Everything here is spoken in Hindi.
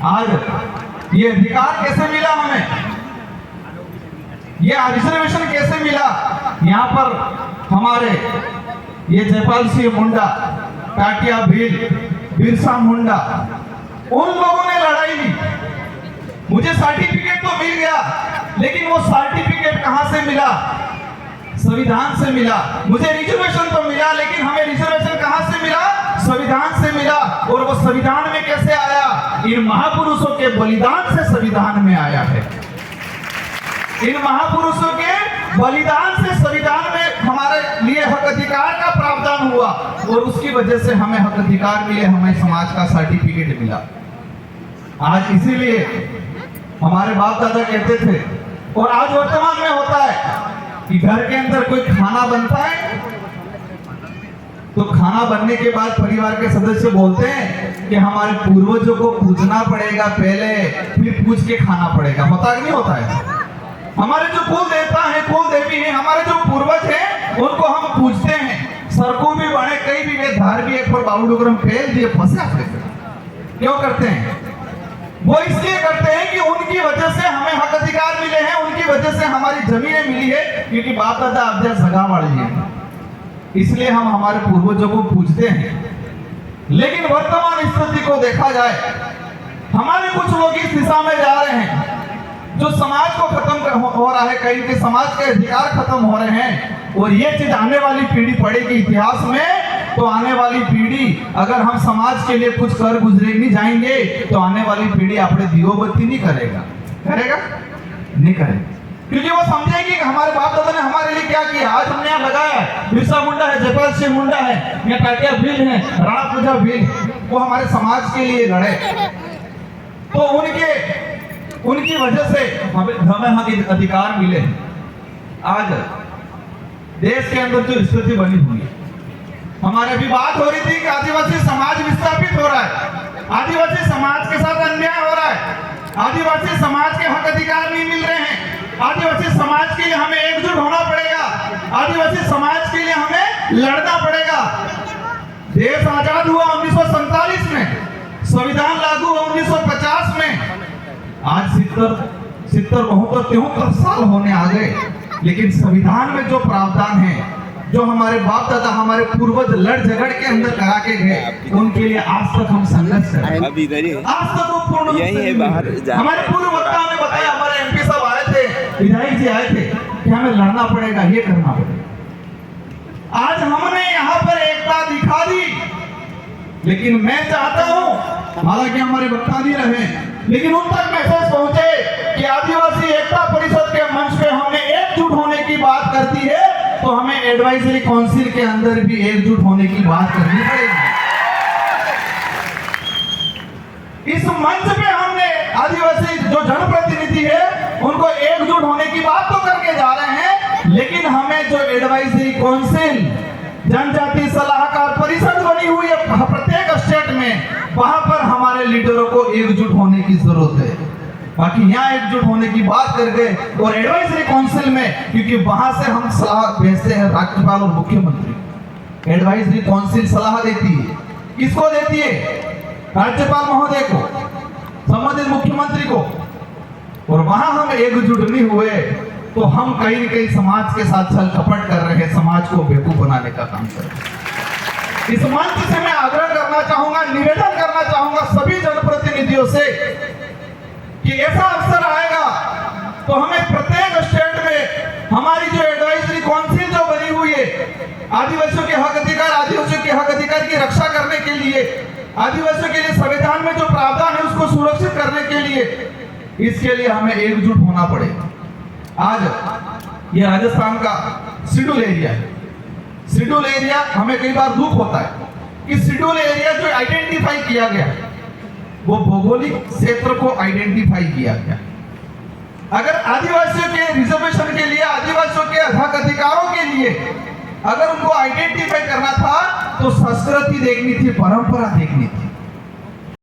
आज ये अधिकार कैसे मिला हमें, ये रिजर्वेशन कैसे मिला। यहाँ पर हमारे ये जयपाल सिंह मुंडा, टाटिया भील, बिरसा मुंडा, उन लोगों ने लड़ाई ली। मुझे सर्टिफिकेट तो मिल गया, लेकिन वो सर्टिफिकेट कहां से मिला, संविधान से मिला। मुझे रिजर्वेशन तो मिला, लेकिन हमें रिजर्वेशन कहां से मिला, संविधान से मिला। और वो संविधान में कैसे आया, इन महापुरुषों के बलिदान से संविधान में आया है। इन महापुरुषों के बलिदान से संविधान में हमारे लिए हक अधिकार का प्रावधान हुआ, और उसकी वजह से हमें हक अधिकार मिले, हमें समाज का सर्टिफिकेट मिला। आज इसीलिए हमारे बाप दादा कहते थे, और आज वर्तमान में होता है कि घर के अंदर कोई खाना बनता है तो खाना बनने के बाद परिवार के सदस्य बोलते हैं कि हमारे पूर्वजों को पूजना पड़ेगा पहले, फिर पूछ के खाना पड़ेगा। होता कि नहीं होता है। हमारे जो कुल देवता है, कुल देवी है, हमारे जो पूर्वज हैं, उनको हम पूजते हैं। सरकू भी बने, कई भी वे धार भी एक पर बावड़ुग्रम फेल दिए फंसे अपने। क्यों करते हैं, वो इसलिए करते हैं कि उनकी वजह से हमें हक अधिकार मिले हैं, उनकी वजह से हमारी जमीनें मिली है, क्योंकि बाप दादा अब्जा सगा वाली है, इसलिए हम हमारे पूर्वजों को पूजते हैं। लेकिन वर्तमान स्थिति को देखा जाए, हमारे कुछ लोग इस दिशा में जा रहे हैं जो समाज को खत्म हो रहा है, कहीं के समाज के अधिकार खत्म हो रहे हैं। और ये चीज आने वाली पीढ़ी पढ़ेगी इतिहास में, तो आने वाली पीढ़ी, अगर हम समाज के लिए कुछ कर गुजरे नहीं जाएंगे, तो आने वाली पीढ़ी अपने दियो बत्ती नहीं करेगा, करेगा नहीं करेगा, क्योंकि वो समझेगी कि हमारे बाप दादा ने हमारे लिए क्या किया। आज हमने यहाँ लगाया, बिरसा मुंडा है, जयपाल सिंह मुंडा है, या टाटिया भील है, राणा प्रजा भील, वो हमारे समाज के लिए लड़े, तो उनकी वजह से हमें हक अधिकार मिले। आज देश के अंदर जो स्थिति बनी हुई है, हमारे अभी बात हो रही थी कि आदिवासी समाज विस्थापित हो रहा है, आदिवासी समाज के साथ अन्याय हो रहा है, आदिवासी समाज के हक अधिकार नहीं मिल रहे हैं, आदिवासी समाज के लिए हमें एकजुट होना पड़ेगा, आदिवासी समाज के लिए हमें लड़ना पड़ेगा। देश आजाद हुआ 1947 में, संविधान लागू हुआ 1950 में, आज 73 साल होने आ गए, लेकिन संविधान में जो प्रावधान है, जो हमारे बाप दादा, हमारे पूर्वज लड़ झगड़ के अंदर करा के गए, उनके लिए आज तक हम संघर्ष कर रहे हैं। आज तक वो पूर्ण यही है बाहर। हमारे पूर्व वक्ता ने बताया, हमारे एमपी साहब आए थे, विधायक जी आए थे, कि हमें लड़ना पड़ेगा, ये करना पड़ेगा। आज हमने यहाँ पर एकता दिखा दी, लेकिन मैं चाहता हूँ, हालांकि हमारे वक्ता नहीं रहे, लेकिन उन तक मैसेज पहुंचे कि आदिवासी एकता परिषद के मंच पे हमने एकजुट होने की बात करती है, तो हमें एडवाइजरी काउंसिल के अंदर भी एकजुट होने की बात करनी पड़ेगी। इस मंच पे हमने आदिवासी जो जनप्रतिनिधि है, उनको एकजुट होने की बात तो करके जा रहे हैं, लेकिन हमें जो एडवाइजरी काउंसिल, जनजाति सलाहकार परिषद बनी हुई है प्रत्येक स्टेट में, वहां पर हमारे लीडरों को एकजुट होने की जरूरत है। बाकी यहाँ एकजुट होने की बात कर गए, और एडवाइजरी काउंसिल में, क्योंकि वहां से हम सलाह भेजते हैं राज्यपाल और मुख्यमंत्री। एडवाइजरी काउंसिल सलाह देती है, किसको देती है, राज्यपाल महोदय को, संबंधित मुख्यमंत्री को। और वहां हम एकजुट नहीं हुए, तो हम कहीं न कहीं समाज के साथ छल कपट कर रहे हैं, समाज को बेवकूफ बनाने का काम कर रहे हैं। इस मंच से मैं आग्रह करना चाहूंगा, निवेदन करना चाहूंगा सभी जनप्रतिनिधियों से, कि ऐसा अवसर आएगा तो हमें प्रत्येक स्टेट में हमारी जो एडवाइजरी काउंसिल जो बनी हुई है, आदिवासियों के हक अधिकार, आदिवासियों के हक अधिकार की रक्षा करने के लिए, आदिवासियों के लिए संविधान में जो प्रावधान है उसको सुरक्षित करने के लिए, इसके लिए हमें एकजुट होना पड़ेगा। आज ये राजस्थान का शेड्यूल एरिया है, शेड्यूल एरिया, हमें कई बार दुख होता है कि शेड्यूल एरिया जो आइडेंटिफाई किया गया, वो भौगोलिक क्षेत्र को आइडेंटिफाई किया गया। अगर आदिवासियों के रिजर्वेशन के लिए, आदिवासियों के हक अधिकारों के लिए अगर उनको आइडेंटिफाई करना था, तो संस्कृति देखनी थी, परंपरा देखनी थी।